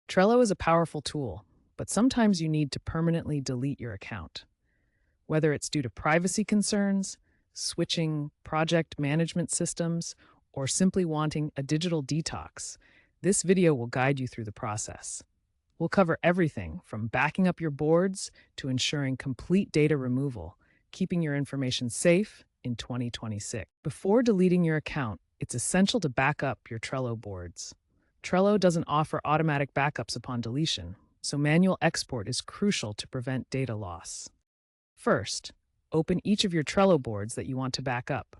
Trello is a powerful tool, but sometimes you need to permanently delete your account. Whether it's due to privacy concerns, switching project management systems, or simply wanting a digital detox, this video will guide you through the process. We'll cover everything from backing up your boards to ensuring complete data removal, keeping your information safe in 2026. Before deleting your account, it's essential to back up your Trello boards. Trello doesn't offer automatic backups upon deletion, so manual export is crucial to prevent data loss. First, open each of your Trello boards that you want to back up.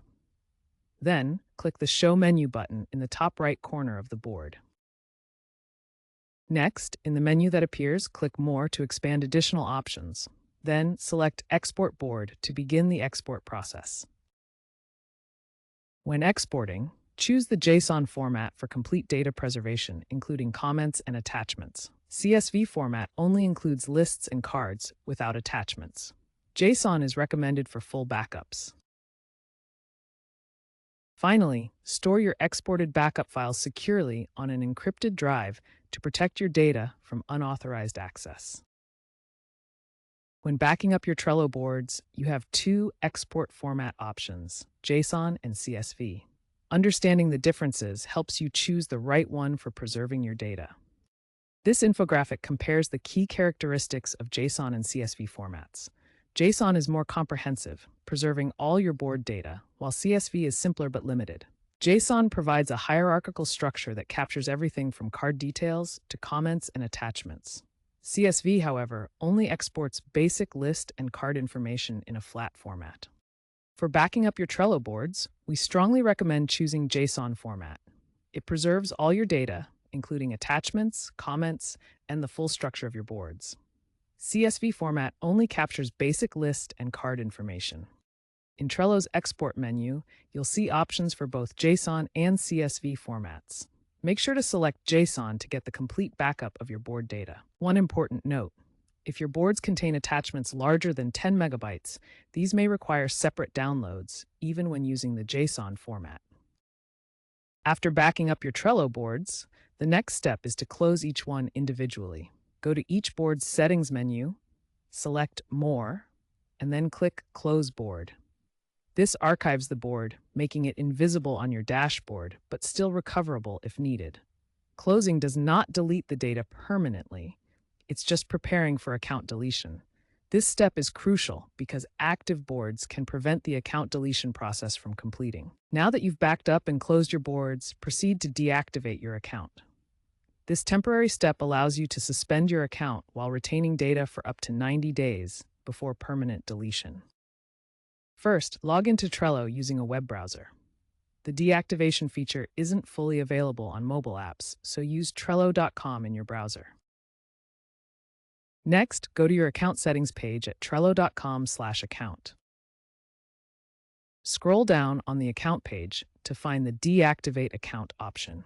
Then, click the Show Menu button in the top right corner of the board. Next, in the menu that appears, click More to expand additional options. Then, select Export Board to begin the export process. When exporting, choose the JSON format for complete data preservation, including comments and attachments. CSV format only includes lists and cards without attachments. JSON is recommended for full backups. Finally, store your exported backup files securely on an encrypted drive to protect your data from unauthorized access. When backing up your Trello boards, you have two export format options, JSON and CSV. Understanding the differences helps you choose the right one for preserving your data. This infographic compares the key characteristics of JSON and CSV formats. JSON is more comprehensive, preserving all your board data, while CSV is simpler but limited. JSON provides a hierarchical structure that captures everything from card details to comments and attachments. CSV, however, only exports basic list and card information in a flat format. For backing up your Trello boards, we strongly recommend choosing JSON format. It preserves all your data, including attachments, comments, and the full structure of your boards. CSV format only captures basic list and card information. In Trello's export menu, you'll see options for both JSON and CSV formats. Make sure to select JSON to get the complete backup of your board data. One important note: if your boards contain attachments larger than 10 megabytes, these may require separate downloads, even when using the JSON format. After backing up your Trello boards, the next step is to close each one individually. Go to each board's Settings menu, select More, and then click Close Board. This archives the board, making it invisible on your dashboard, but still recoverable if needed. Closing does not delete the data permanently. It's just preparing for account deletion. This step is crucial because active boards can prevent the account deletion process from completing. Now that you've backed up and closed your boards, proceed to deactivate your account. This temporary step allows you to suspend your account while retaining data for up to 90 days before permanent deletion. First, log into Trello using a web browser. The deactivation feature isn't fully available on mobile apps, so use Trello.com in your browser. Next, go to your account settings page at Trello.com/account. Scroll down on the account page to find the Deactivate Account option.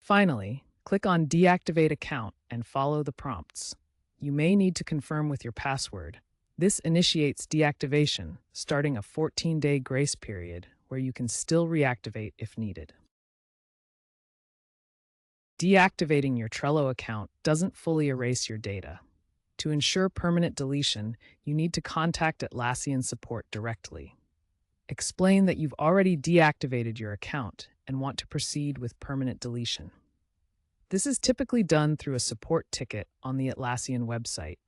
Finally, click on Deactivate Account and follow the prompts. You may need to confirm with your password. This initiates deactivation, starting a 14-day grace period where you can still reactivate if needed. Deactivating your Trello account doesn't fully erase your data. To ensure permanent deletion, you need to contact Atlassian support directly. Explain that you've already deactivated your account and want to proceed with permanent deletion. This is typically done through a support ticket on the Atlassian website.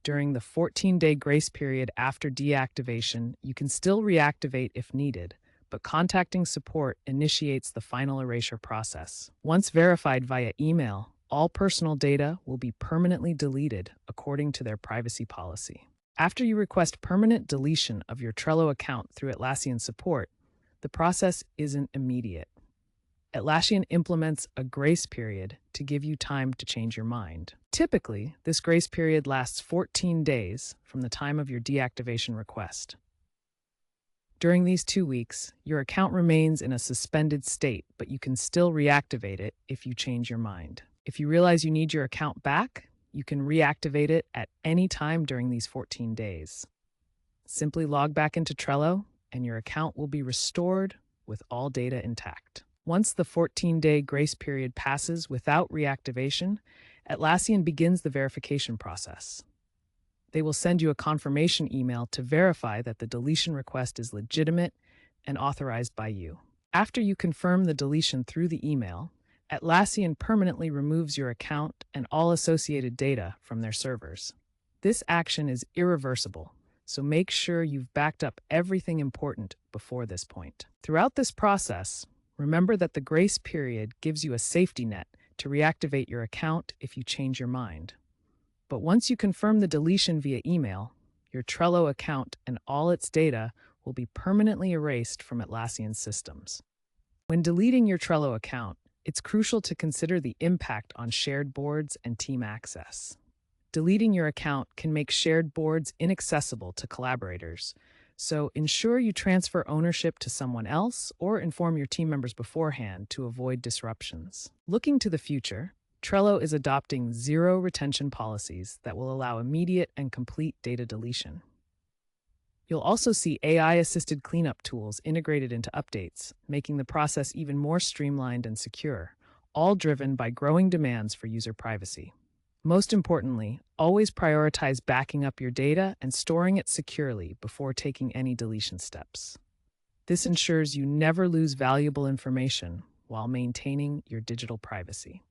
During the 14-day grace period after deactivation, you can still reactivate if needed, but contacting support initiates the final erasure process. Once verified via email, all personal data will be permanently deleted according to their privacy policy. After you request permanent deletion of your Trello account through Atlassian support, the process isn't immediate. Atlassian implements a grace period to give you time to change your mind. Typically, this grace period lasts 14 days from the time of your deactivation request. During these 2 weeks, your account remains in a suspended state, but you can still reactivate it if you change your mind. If you realize you need your account back, you can reactivate it at any time during these 14 days. Simply log back into Trello, and your account will be restored with all data intact. Once the 14-day grace period passes without reactivation, Atlassian begins the verification process. They will send you a confirmation email to verify that the deletion request is legitimate and authorized by you. After you confirm the deletion through the email, Atlassian permanently removes your account and all associated data from their servers. This action is irreversible, so make sure you've backed up everything important before this point. Throughout this process, remember that the grace period gives you a safety net to reactivate your account if you change your mind. But once you confirm the deletion via email, your Trello account and all its data will be permanently erased from Atlassian's systems. When deleting your Trello account, it's crucial to consider the impact on shared boards and team access. Deleting your account can make shared boards inaccessible to collaborators, so ensure you transfer ownership to someone else or inform your team members beforehand to avoid disruptions. Looking to the future, Trello is adopting zero retention policies that will allow immediate and complete data deletion. You'll also see AI-assisted cleanup tools integrated into updates, making the process even more streamlined and secure, all driven by growing demands for user privacy. Most importantly, always prioritize backing up your data and storing it securely before taking any deletion steps. This ensures you never lose valuable information while maintaining your digital privacy.